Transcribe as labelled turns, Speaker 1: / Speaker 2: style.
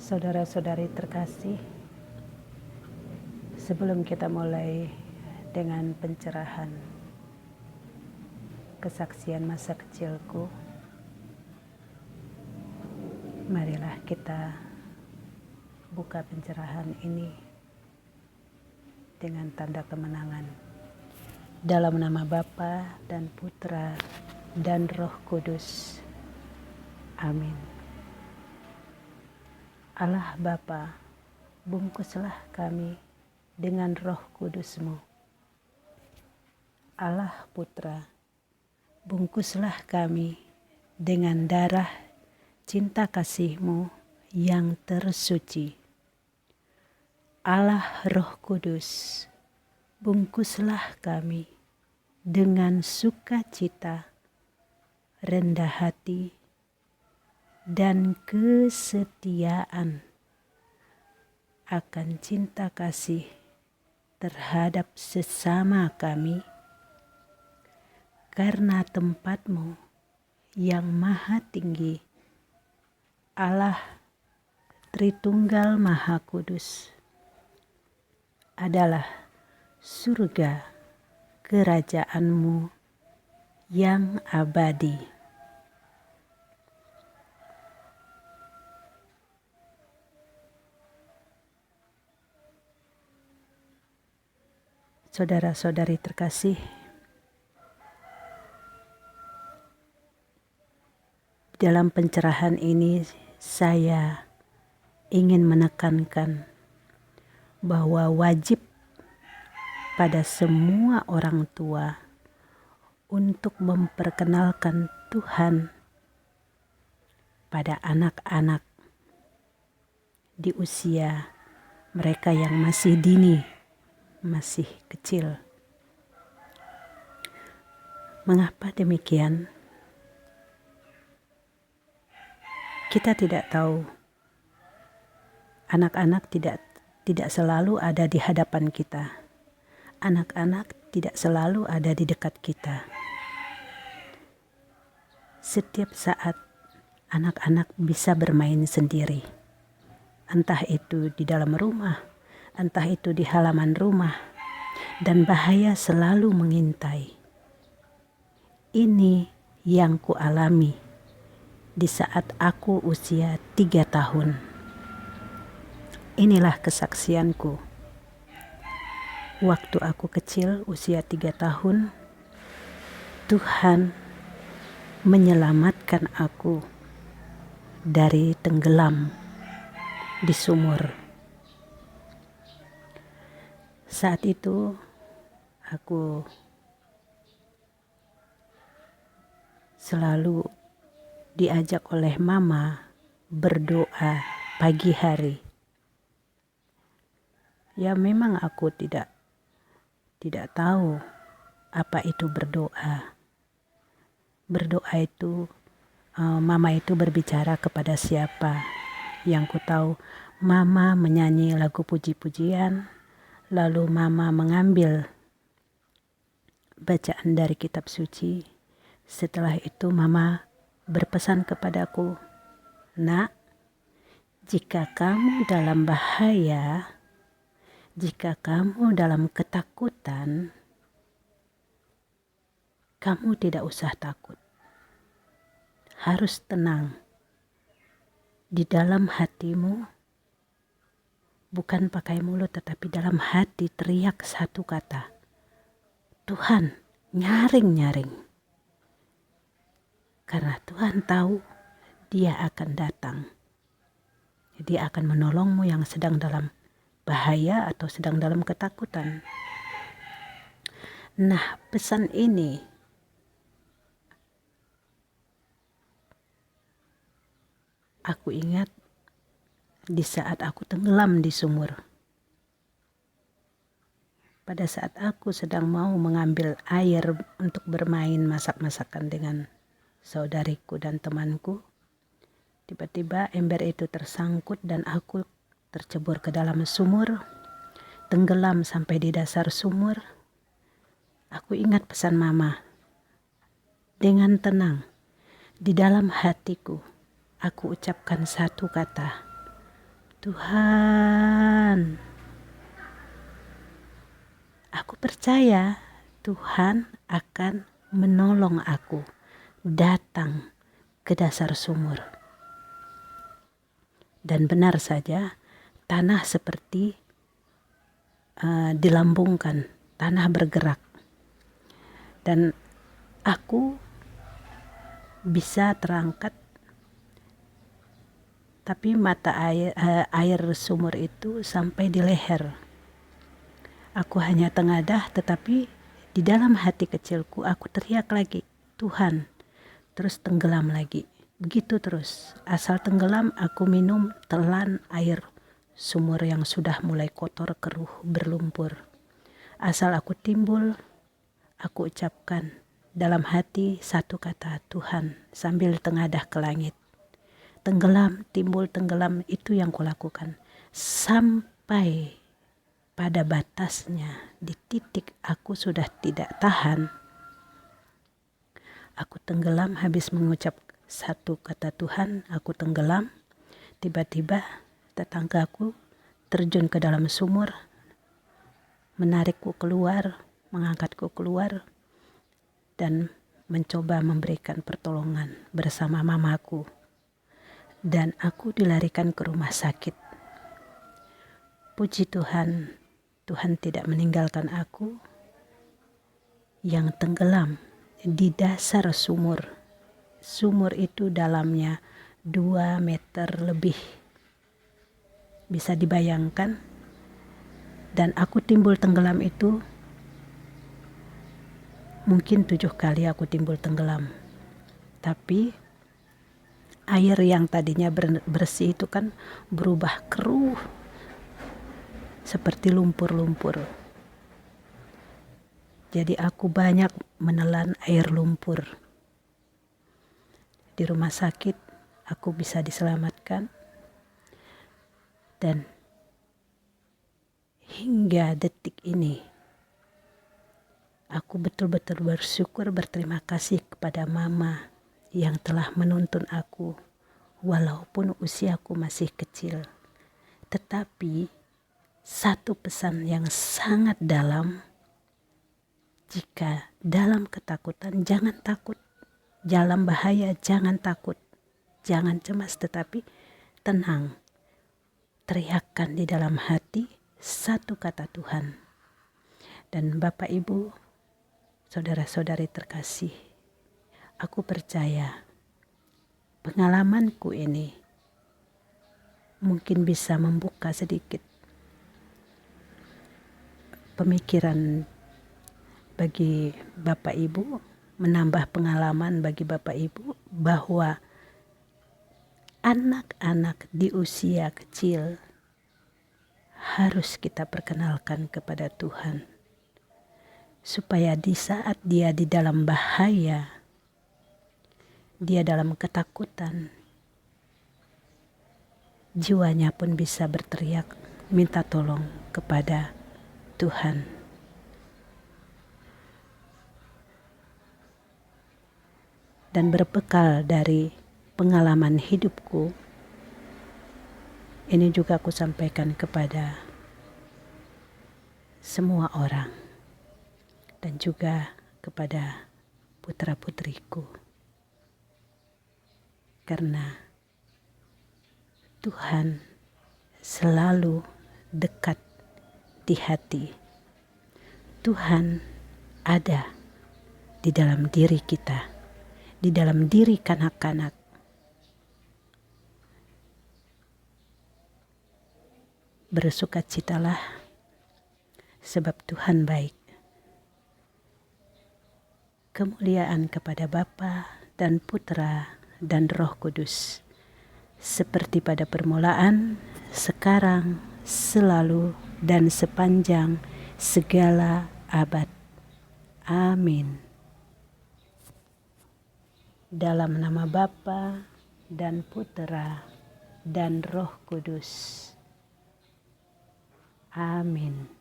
Speaker 1: Saudara-saudari terkasih, sebelum kita mulai dengan pencerahan kesaksian masa kecilku, marilah kita buka pencerahan ini dengan tanda kemenangan. Dalam nama Bapa dan Putra dan Roh Kudus. Amin. Allah Bapa, bungkuslah kami dengan Roh Kudus-Mu. Allah Putra, bungkuslah kami dengan darah cinta kasih-Mu yang tersuci. Allah Roh Kudus, bungkuslah kami dengan sukacita, rendah hati, dan kesetiaan akan cinta kasih terhadap sesama kami, karena tempat-Mu yang maha tinggi, Allah Tritunggal Maha Kudus, adalah surga kerajaan-Mu yang abadi. Saudara-saudari terkasih, dalam pencerahan ini saya ingin menekankan bahwa wajib pada semua orang tua untuk memperkenalkan Tuhan pada anak-anak di usia mereka yang masih dini, masih kecil. Mengapa demikian? Kita tidak tahu. Anak-anak tidak selalu ada di hadapan kita. Anak-anak tidak selalu ada di dekat kita. Setiap saat anak-anak bisa bermain sendiri. Entah itu di dalam rumah, entah itu di halaman rumah, dan bahaya selalu mengintai. Ini yang kualami di saat aku usia 3 tahun. Inilah kesaksianku. Waktu aku kecil usia 3 tahun, Tuhan menyelamatkan aku dari tenggelam di sumur. Saat itu aku selalu diajak oleh mama berdoa pagi hari. Ya, memang aku tidak tahu apa itu berdoa. Berdoa itu mama itu berbicara kepada siapa. Yang ku tahu, mama menyanyi lagu puji-pujian, lalu mama mengambil bacaan dari kitab suci. Setelah itu mama berpesan kepadaku, "Nak, jika kamu dalam bahaya, jika kamu dalam ketakutan, kamu tidak usah takut. Harus tenang. Di dalam hatimu, bukan pakai mulut tetapi dalam hati teriak satu kata, Tuhan, nyaring-nyaring. Karena Tuhan tahu Dia akan datang. Dia akan menolongmu yang sedang dalam bahaya atau sedang dalam ketakutan." Nah, pesan ini aku ingat di saat aku tenggelam di sumur. Pada saat aku sedang mau mengambil air untuk bermain masak-masakan dengan saudariku dan temanku, tiba-tiba ember itu tersangkut dan aku tercebur ke dalam sumur, tenggelam sampai di dasar sumur. Aku ingat pesan mama, dengan tenang, di dalam hatiku, aku ucapkan satu kata, Tuhan, aku percaya Tuhan akan menolong aku datang ke dasar sumur. Dan benar saja, tanah seperti dilambungkan, tanah bergerak. Dan aku bisa terangkat, tapi mata air sumur itu sampai di leher. Aku hanya tengadah, tetapi di dalam hati kecilku aku teriak lagi, Tuhan, terus tenggelam lagi. Begitu terus, asal tenggelam aku minum telan air sumur yang sudah mulai kotor, keruh, berlumpur. Asal aku timbul, aku ucapkan dalam hati satu kata, Tuhan, sambil tengadah ke langit. Tenggelam, timbul, tenggelam, itu yang kulakukan. Sampai pada batasnya, di titik aku sudah tidak tahan, aku tenggelam habis mengucap satu kata Tuhan, aku tenggelam. Tiba-tiba tetanggaku terjun ke dalam sumur, menarikku keluar, mengangkatku keluar, dan mencoba memberikan pertolongan bersama mamaku. Dan aku dilarikan ke rumah sakit. Puji Tuhan, Tuhan tidak meninggalkan aku yang tenggelam di dasar sumur. Sumur itu dalamnya 2 meter lebih. Bisa dibayangkan. Dan aku timbul tenggelam itu mungkin 7 kali aku timbul tenggelam. Tapi air yang tadinya bersih itu kan berubah keruh seperti lumpur-lumpur. Jadi aku banyak menelan air lumpur. Di rumah sakit aku bisa diselamatkan. Dan hingga detik ini aku betul-betul bersyukur, berterima kasih kepada mama yang telah menuntun aku walaupun usiaku masih kecil. Tetapi satu pesan yang sangat dalam, jika dalam ketakutan jangan takut, dalam bahaya jangan takut, jangan cemas, tetapi tenang. Teriakkan di dalam hati satu kata Tuhan. Dan Bapak Ibu, saudara-saudari terkasih, aku percaya pengalamanku ini mungkin bisa membuka sedikit pemikiran bagi Bapak Ibu, menambah pengalaman bagi Bapak Ibu bahwa anak-anak di usia kecil harus kita perkenalkan kepada Tuhan. Supaya di saat dia di dalam bahaya, dia dalam ketakutan, jiwanya pun bisa berteriak minta tolong kepada Tuhan. Dan berbekal dari pengalaman hidupku, ini juga aku sampaikan kepada semua orang dan juga kepada putra-putriku. Karena Tuhan selalu dekat di hati. Tuhan ada di dalam diri kita, di dalam diri kanak-kanak. Bersukacitalah sebab Tuhan baik. Kemuliaan kepada Bapa dan Putra dan Roh Kudus, seperti pada permulaan, sekarang, selalu, dan sepanjang segala abad. Amin. Dalam nama Bapa dan Putra dan Roh Kudus. Amin.